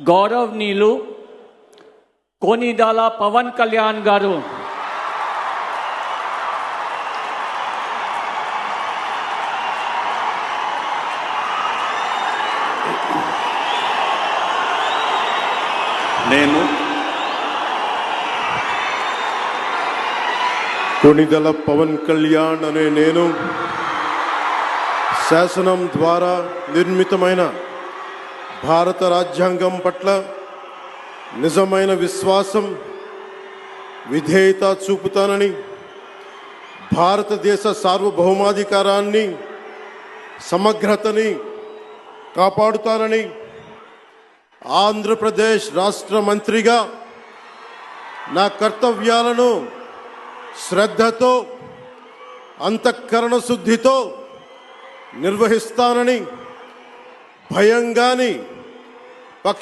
గౌరవనీయులు కొనిదెల పవన్ కళ్యాణ్ గారు కొనిదెల పవన్ కళ్యాణ్ అనే నేను శాసనం ద్వారా నిర్మితమైన భారత రాజ్యాంగం పట్ల నిజమైన విశ్వాసం విధేయత చూపుతానని, భారతదేశ సార్వభౌమాధికారాన్ని సమగ్రతని కాపాడుతానని, ఆంధ్రప్రదేశ్ రాష్ట్ర మంత్రిగా నా కర్తవ్యాలను శ్రద్ధతో అంతఃకరణ శుద్ధితో నిర్వహిస్తానని భయం గాని